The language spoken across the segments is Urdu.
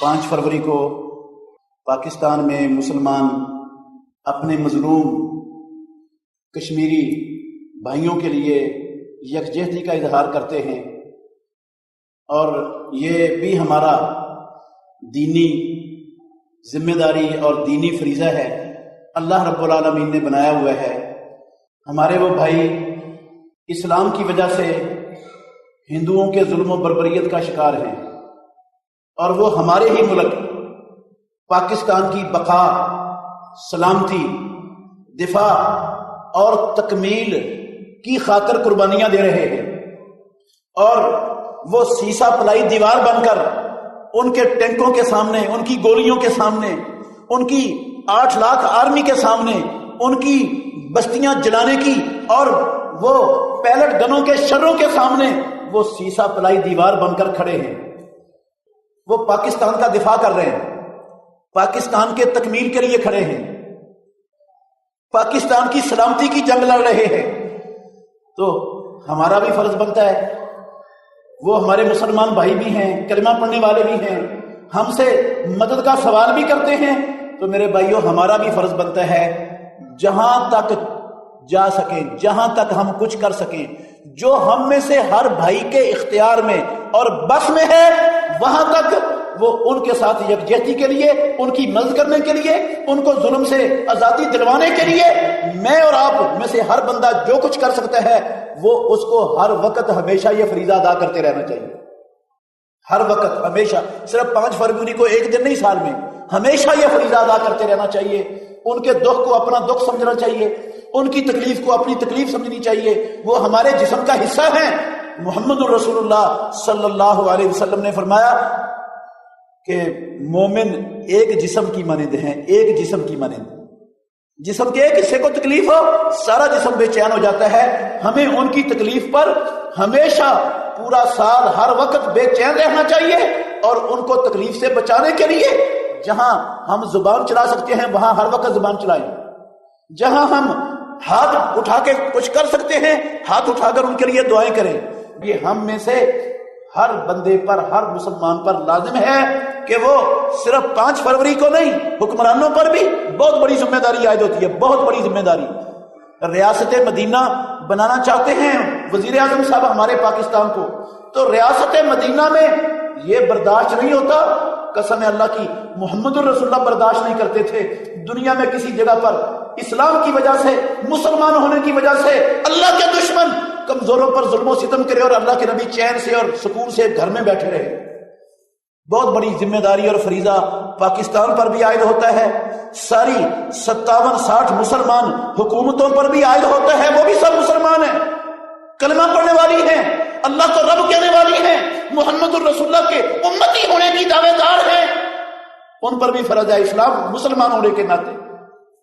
5 فروری کو پاکستان میں مسلمان اپنے مظلوم کشمیری بھائیوں کے لیے یکجہتی کا اظہار کرتے ہیں، اور یہ بھی ہمارا دینی ذمہ داری اور دینی فریضہ ہے، اللہ رب العالمین نے بنایا ہوا ہے۔ ہمارے وہ بھائی اسلام کی وجہ سے ہندوؤں کے ظلم و بربریت کا شکار ہیں، اور وہ ہمارے ہی ملک پاکستان کی بقا، سلامتی، دفاع اور تکمیل کی خاطر قربانیاں دے رہے ہیں، اور وہ سیسا پلائی دیوار بن کر ان کے ٹینکوں کے سامنے، ان کی گولیوں کے سامنے، ان کی 8 لاکھ آرمی کے سامنے، ان کی بستیاں جلانے کی اور وہ پیلٹ گنوں کے شروں کے سامنے وہ سیسا پلائی دیوار بن کر کھڑے ہیں۔ وہ پاکستان کا دفاع کر رہے ہیں، پاکستان کے تکمیل کے لیے کھڑے ہیں، پاکستان کی سلامتی کی جنگ لڑ رہے ہیں۔ تو ہمارا بھی فرض بنتا ہے، وہ ہمارے مسلمان بھائی بھی ہیں، کلمہ پڑھنے والے بھی ہیں، ہم سے مدد کا سوال بھی کرتے ہیں، تو میرے بھائیوں ہمارا بھی فرض بنتا ہے جہاں تک جا سکیں، جہاں تک ہم کچھ کر سکیں، جو ہم میں سے ہر بھائی کے اختیار میں اور بس میں ہے، وہاں تک وہ ان کے ساتھ یکجہتی کے لیے، ان کی مدد کرنے کے لیے، ان کو ظلم سے آزادی دلوانے کے لیے میں اور آپ میں سے ہر بندہ جو کچھ کر سکتا ہے وہ اس کو ہر وقت ہمیشہ یہ فریضہ ادا کرتے رہنا چاہیے۔ ہر وقت، ہمیشہ، صرف 5 فروری کو ایک دن نہیں، سال میں ہمیشہ یہ فریضہ ادا کرتے رہنا چاہیے۔ ان کے دکھ کو اپنا دکھ سمجھنا چاہیے، ان کی تکلیف کو اپنی تکلیف سمجھنی چاہیے، وہ ہمارے جسم کا حصہ ہیں۔ محمد الرسول اللہ صلی اللہ علیہ وسلم نے فرمایا کہ مومن ایک جسم کی مانند ہیں، ایک جسم کی مانند۔ جسم کے ایک حصے کو تکلیف ہو، سارا جسم بے چین ہو جاتا ہے۔ ہمیں ان کی تکلیف پر ہمیشہ پورا سال ہر وقت بے چین رہنا چاہیے، اور ان کو تکلیف سے بچانے کے لیے جہاں ہم زبان چلا سکتے ہیں وہاں ہر وقت زبان چلائیں، جہاں ہم ہاتھ اٹھا کے کچھ کر سکتے ہیں ہاتھ اٹھا کر ان کے لیے دعائیں کریں۔ یہ ہم میں سے ہر بندے پر، ہر مسلمان پر لازم ہے کہ وہ صرف 5 فروری کو نہیں، حکمرانوں پر بھی بہت بڑی ذمہ داری عائد ہوتی ہے، بہت بڑی ذمہ داری۔ ریاست مدینہ بنانا چاہتے ہیں وزیر اعظم صاحب ہمارے پاکستان کو، تو ریاست مدینہ میں یہ برداشت نہیں ہوتا، قسم اللہ کی محمد الرسول اللہ برداشت نہیں کرتے تھے دنیا میں کسی جگہ پر اسلام کی وجہ سے، مسلمان ہونے کی وجہ سے اللہ کے دشمن کمزوروں پر ظلم و ستم کرے اور اللہ کے نبی چین سے اور سکون سے گھر میں بیٹھے رہے۔ بہت بڑی ذمہ داری اور فریضہ پاکستان پر بھی عائد ہوتا ہے، ساری 57-60 مسلمان حکومتوں پر بھی عائد ہوتا ہے، وہ بھی سب مسلمان ہیں، کلمہ پڑھنے والی ہیں، اللہ کو رب کہنے والی ہیں، محمد الرسول اللہ کے امتی ہونے کی دعوے دار ہیں، ان پر بھی فرض ہے اسلام مسلمان ہونے کے ناطے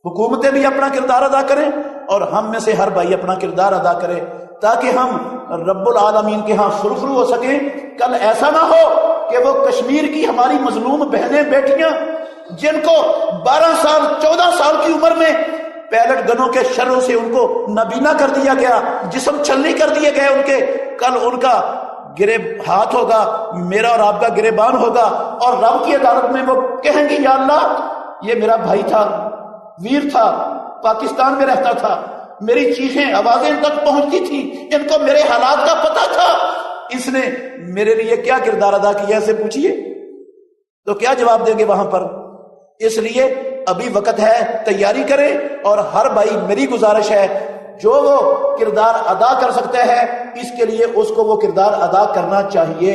حکومتیں بھی اپنا کردار ادا کریں اور ہم میں سے ہر بھائی اپنا کردار ادا کرے، تاکہ ہم رب العالمین کے ہاں سرخرو ہو سکیں۔ کل ایسا نہ ہو کہ وہ کشمیر کی ہماری مظلوم بہنیں بیٹیاں جن کو 12 سال 14 سال کی عمر میں پیلٹ گنوں کے شروں سے ان کو نابینا کر دیا گیا، جسم چھلنی کر دیے گئے ان کے، کل ان کا گرے ہاتھ ہوگا، میرا اور آپ کا گریبان ہوگا، اور رب کی عدالت میں وہ کہیں گی یا اللہ یہ میرا بھائی تھا، ویر تھا، پاکستان میں رہتا تھا، میری چیخیں آوازیں تک پہنچتی تھی، ان کو میرے حالات کا پتہ تھا، اس نے میرے لیے کیا کردار ادا کیا، اسے پوچھئے تو کیا جواب دیں گے وہاں پر۔ اس لیے ابھی وقت ہے، تیاری کریں، اور ہر بھائی میری گزارش ہے جو وہ کردار ادا کر سکتا ہے اس کے لیے اس کو وہ کردار ادا کرنا چاہیے۔